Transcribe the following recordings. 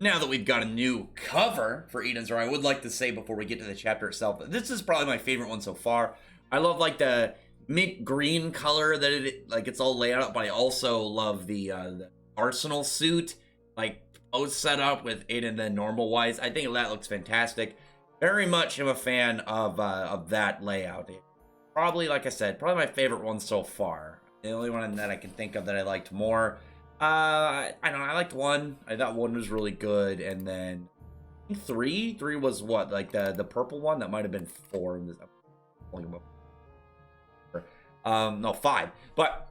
Now that we've got a new cover for Eden's Row, I would like to say before we get to the chapter itself, this is probably my favorite one so far. I love like the mint green color that it's all laid out, but I also love the arsenal suit, like post setup with Eden the normal wise. I think that looks fantastic. Very much am a fan of that layout. Probably, like I said, probably my favorite one so far. The only one that I can think of that I liked more. I don't know. I liked one. I thought one was really good, and then I think three was what, like the purple one. That might have been four. In this, no, five. But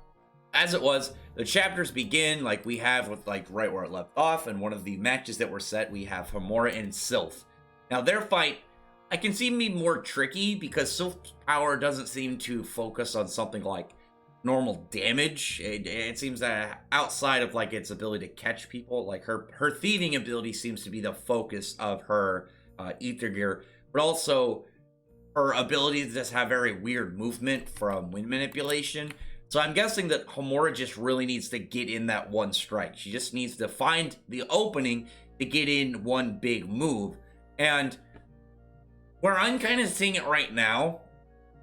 as it was, the chapters begin like we have with like right where it left off, and one of the matches that were set, we have Homura and Sylph. Now their fight, I can see me more tricky because Sylph's power doesn't seem to focus on something like normal damage. It seems that outside of like its ability to catch people, like her thieving ability seems to be the focus of her ether gear, but also her ability to just have very weird movement from wind manipulation. So I'm guessing that Homura just really needs to get in that one strike. She just needs to find the opening to get in one big move. And where I'm kind of seeing it right now,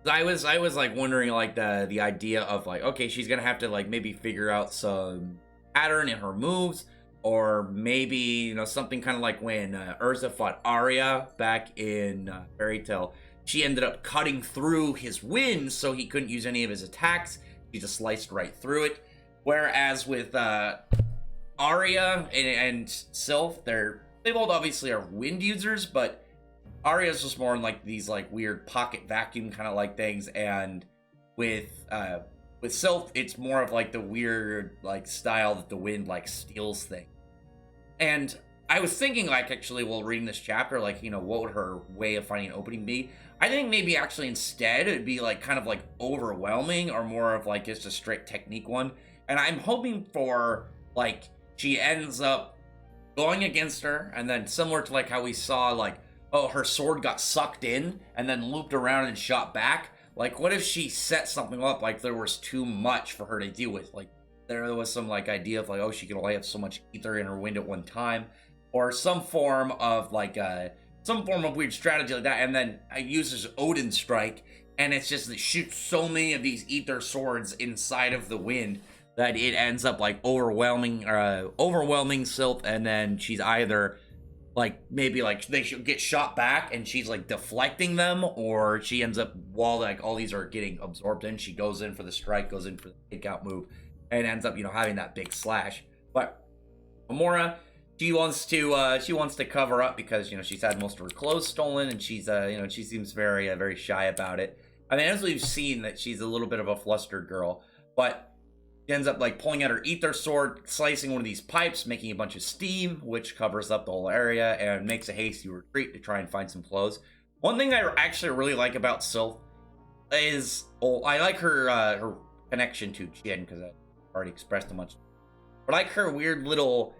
I was like wondering like the idea of like, okay, she's gonna have to like maybe figure out some pattern in her moves, or maybe, you know, something kind of like when Urza fought Arya back in Fairy Tail. She ended up cutting through his wind so he couldn't use any of his attacks. She just sliced right through it. Whereas with Arya and Sylph, they both obviously are wind users, but Arya's just more in like these like weird pocket vacuum kind of like things, and with Sylph, it's more of like the weird like style that the wind like steals things. And I was thinking like actually while reading this chapter, like, you know, what would her way of finding an opening be? I think maybe actually instead it'd be like kind of like overwhelming, or more of like just a straight technique one. And I'm hoping for like she ends up going against her, and then similar to like how we saw like, oh, her sword got sucked in and then looped around and shot back. Like, what if she set something up like there was too much for her to deal with? Like, there was some like idea of like, oh, she can only have so much ether in her wind at one time, or some form of like some form of weird strategy like that. And then I uses Odin strike, and it's just it shoots so many of these ether swords inside of the wind that it ends up like overwhelming Sylph, and then she's either like maybe like they should get shot back and she's like deflecting them, or she ends up while like all these are getting absorbed in, she goes in for the strike, goes in for the kick out move, and ends up, you know, having that big slash. But Homura, she wants to cover up because, you know, she's had most of her clothes stolen, and she's you know, she seems very very shy about it. I mean, as we've seen, that she's a little bit of a flustered girl, but she ends up like pulling out her ether sword, slicing one of these pipes, making a bunch of steam, which covers up the whole area and makes a hasty retreat to try and find some clothes. One thing I actually really like about Sylph is, I like her connection to Jin, because I already expressed how much. But I like her weird little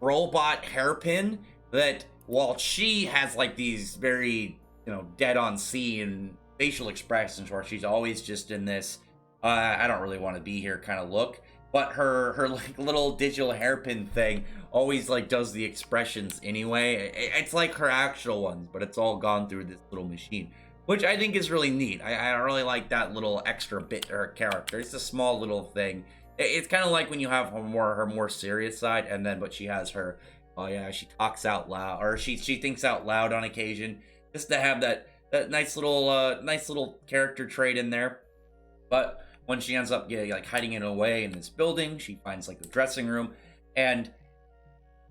robot hairpin that, while she has like these very, you know, dead on scene facial expressions where she's always just in this I don't really want to be here kind of look, but her like little digital hairpin thing always like does the expressions anyway. It's like her actual ones, but it's all gone through this little machine, which I think is really neat. I really like that little extra bit to her character. It's a small little thing. It's kind of like when you have her more serious side, and then but she has her, oh yeah, she talks out loud, or she thinks out loud on occasion, just to have that nice little character trait in there. But when she ends up getting like hiding it away in this building, she finds like the dressing room, and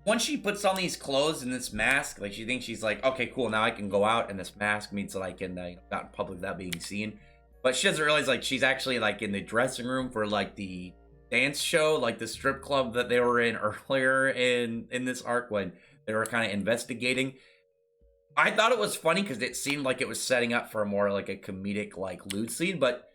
once she puts on these clothes and this mask, like she thinks she's like, okay, cool, now I can go out, and this mask means that I can you know, out in public without being seen. But she doesn't realize like she's actually like in the dressing room for like the dance show, like the strip club that they were in earlier in this arc when they were kind of investigating. I thought it was funny because it seemed like it was setting up for a more like a comedic like lewd scene, but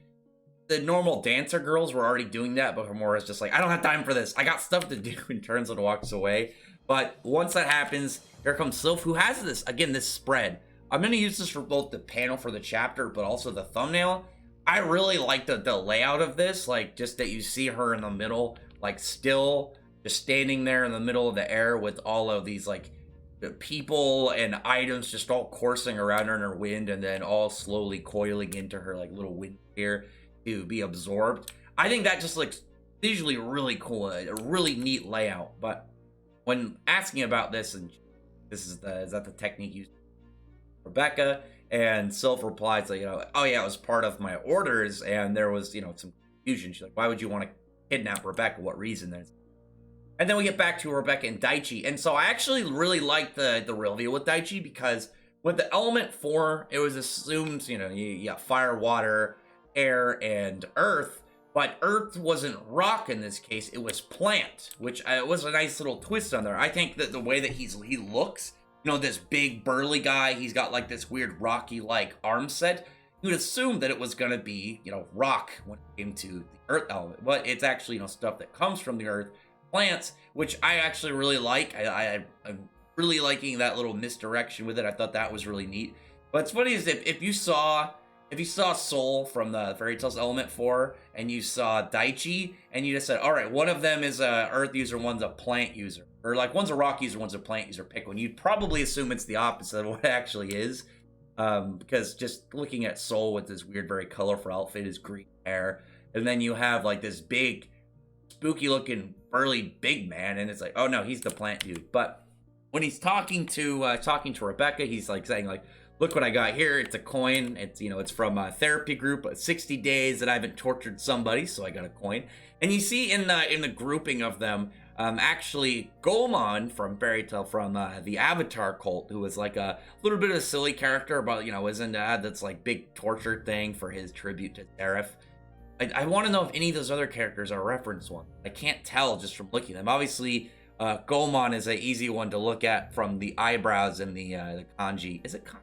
the normal dancer girls were already doing that, but Homura is just like, I don't have time for this. I got stuff to do, and turns and walks away. But once that happens, here comes Sylph, who has this, again, this spread. I'm going to use this for both the panel for the chapter, but also the thumbnail. I really like the layout of this, like just that you see her in the middle, like still just standing there in the middle of the air with all of these like people and items just all coursing around her in her wind, and then all slowly coiling into her like little wind sphere to be absorbed. I think that just looks visually really cool, a really neat layout. But when asking about this, and is that the technique used, Rebecca, and Sylph replies like, oh yeah, it was part of my orders, and there was, some confusion. She's like, why would you want to kidnap Rebecca? What reason? And then we get back to Rebecca and Daichi. And so I actually really like the reveal with Daichi, because with the element 4, it was assumed, you got fire, water, air, and earth. But earth wasn't rock in this case, it was plant, which was a nice little twist on there. I think that the way that he looks, this big burly guy, he's got like this weird rocky-like arm set. You would assume that it was going to be, rock when it came to the earth element. But it's actually, stuff that comes from the earth, plants, which I actually really like. I'm really liking that little misdirection with it. I thought that was really neat. What's funny is if you saw Soul from the Fairy Tales Element 4, and you saw Daichi, and you just said, all right, one of them is a earth user, one's a plant user. Or like one's a rock user, one's a plant user, pick one. You'd probably assume it's the opposite of what it actually is. Because just looking at Soul with this weird, very colorful outfit, his green hair, and then you have like this big, spooky looking, burly big man, and it's like, oh no, he's the plant dude. But when he's talking to Rebecca, he's like saying like, look what I got here. It's a coin. It's, it's from a therapy group. 60 days that I haven't tortured somebody, so I got a coin. And you see in the grouping of them, actually Goemon from Fairy Tail, from the Avatar cult, who was like a little bit of a silly character, but was into that's like big torture thing for his tribute to Seraph. I want to know if any of those other characters are referenced one. I can't tell just from looking at them. Obviously, Goemon is an easy one to look at from the eyebrows and the kanji. Is it kanji?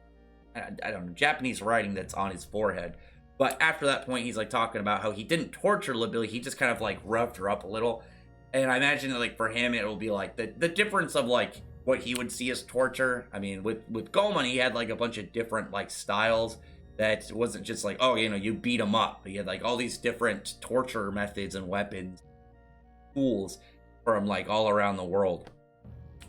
I don't know, Japanese writing that's on his forehead. But after that point, he's like talking about how he didn't torture Libby, he just kind of like roughed her up a little. And I imagine that like for him, it will be like the difference of like what he would see as torture. I mean, with Goemon, he had like a bunch of different like styles that wasn't just like, oh, you beat him up. He had like all these different torture methods and weapons, tools from like all around the world.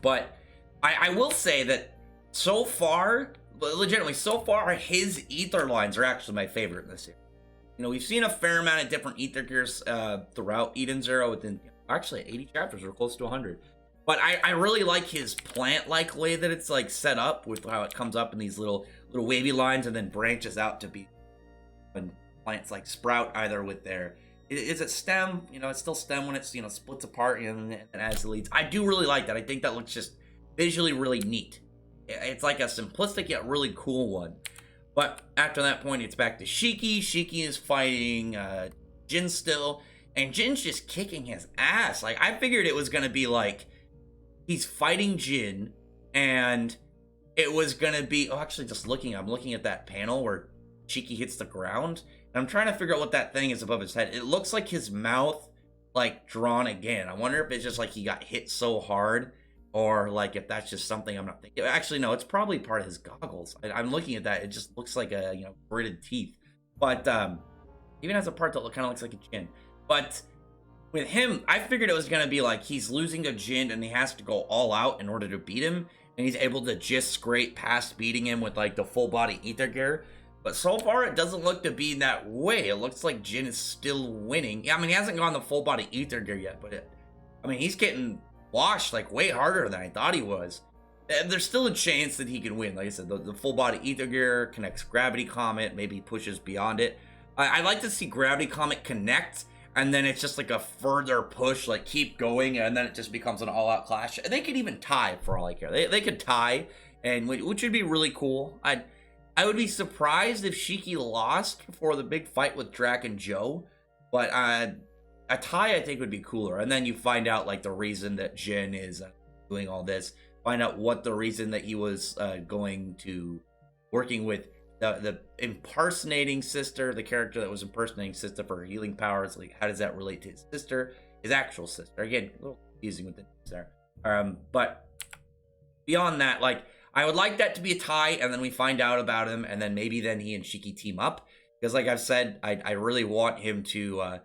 But I will say that so far, legitimately, so far, his ether lines are actually my favorite in this series. We've seen a fair amount of different ether gears throughout Eden Zero within, actually 80 chapters, or close to 100. But I really like his plant-like way that it's like set up, with how it comes up in these little wavy lines and then branches out to be when plants like sprout, either with their, is it stem? It's still stem when it's, splits apart and as it leads. I do really like that. I think that looks just visually really neat. It's like a simplistic yet really cool one. But after that point, it's back to Chiki. Chiki is fighting Jin still, and Jin's just kicking his ass. Like, I figured it was gonna be like he's fighting Jin, and it was gonna be, actually, I'm looking at that panel where Chiki hits the ground, and I'm trying to figure out what that thing is above his head. It looks like his mouth like drawn again. I wonder if it's just like he got hit so hard, or like if that's just something I'm not thinking. Actually, no, it's probably part of his goggles. I'm looking at that. It just looks like a, gritted teeth. But even has a part that kind of looks like a chin. But with him, I figured it was going to be like he's losing a Jin and he has to go all out in order to beat him. And he's able to just scrape past beating him with like the full body ether gear. But so far, it doesn't look to be that way. It looks like Jin is still winning. Yeah, I mean, he hasn't gone the full body ether gear yet, but he's getting washed like way harder than I thought he was. And there's still a chance that he can win. Like I said, the full body ether gear connects Gravity Comet, maybe pushes beyond it. I like to see Gravity Comet connect, and then it's just like a further push, like keep going, and then it just becomes an all-out clash. They could even tie for all I care. They could tie, and which would be really cool. I would be surprised if Chiki lost before the big fight with Drac and Joe, but a tie I think would be cooler. And then you find out like the reason that Jin is doing all this. Find out what the reason that he was working with the impersonating sister, the character that was impersonating sister for her healing powers. Like, how does that relate to his sister, his actual sister? Again, a little confusing with the names there. But beyond that, like, I would like that to be a tie, and then we find out about him, and then maybe then he and Chiki team up. Because like I've said, I really want him to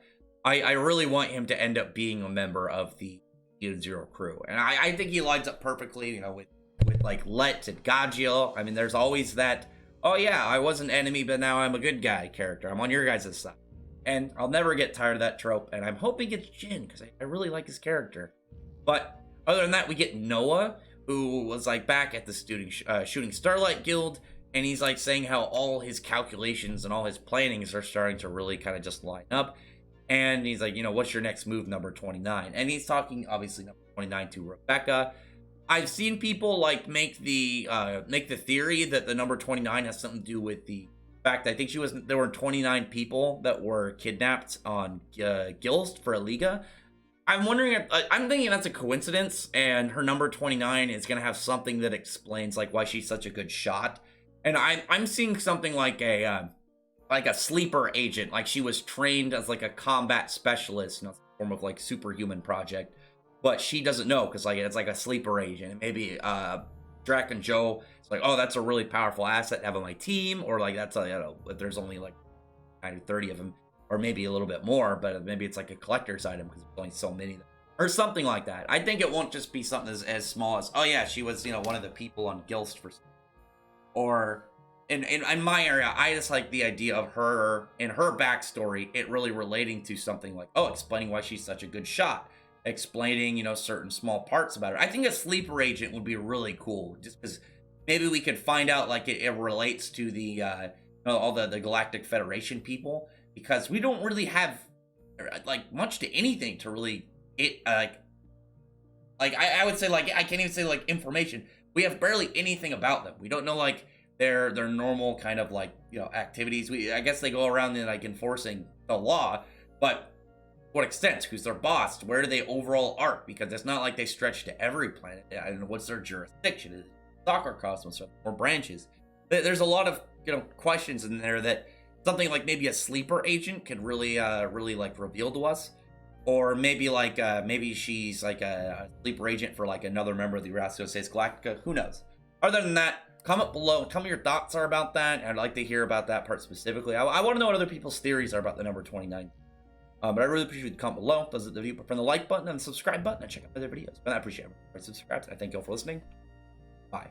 I really want him to end up being a member of the Eden Zero crew. And I think he lines up perfectly, with like Let and Gagio. I mean, there's always that, oh yeah, I was an enemy, but now I'm a good guy character. I'm on your guys' side. And I'll never get tired of that trope, and I'm hoping it's Jin, because I really like his character. But other than that, we get Noah, who was like back at the Shooting Starlight Guild, and he's like saying how all his calculations and all his plannings are starting to really kind of just line up. And he's like, you know, what's your next move, number 29? And he's talking, obviously, number 29 to Rebecca. I've seen people like make the theory that the number 29 has something to do with the fact I think there were 29 people that were kidnapped on Gilst for a Liga. I'm wondering if, I'm thinking that's a coincidence, and her number 29 is gonna have something that explains like why she's such a good shot. And I'm seeing something like a sleeper agent, like she was trained as like a combat specialist in a form of like superhuman project, but she doesn't know because like it's like a sleeper agent. And maybe Drac and Joe, it's like, oh, that's a really powerful asset to have on my team, or like that's if there's only like 30 of them, or maybe a little bit more, but maybe it's like a collector's item because there's only so many, or something like that. I think it won't just be something as small as, oh yeah, she was, you know, one of the people on Gilst for, or in my area, I just like the idea of her and her backstory, it really relating to something like, oh, explaining why she's such a good shot, explaining, you know, certain small parts about her. I think a sleeper agent would be really cool, just because maybe we could find out like it relates to the you know, all the Galactic Federation people, because we don't really have like much to anything to really I would say, like, I can't even say like information. We have barely anything about them. We don't know like their normal kind of like, you know, activities. I guess they go around and like enforcing the law, but what extent? Who's their boss? Where do they overall arc? Because it's not like they stretch to every planet. I don't know, what's their jurisdiction? Is it soccer cosmos or branches? There's a lot of, you know, questions in there that something like maybe a sleeper agent could really really like reveal to us. Or maybe like maybe she's like a sleeper agent for like another member of the Erasmus States Galactica. Who knows? Other than that, comment below. Tell me your thoughts are about that. I'd like to hear about that part specifically. I want to know what other people's theories are about the number 29. But I really appreciate you comment below. Does it, if you prefer the like button and the subscribe button, and check out other videos. But I appreciate it. Subscribe. I thank you all for listening. Bye.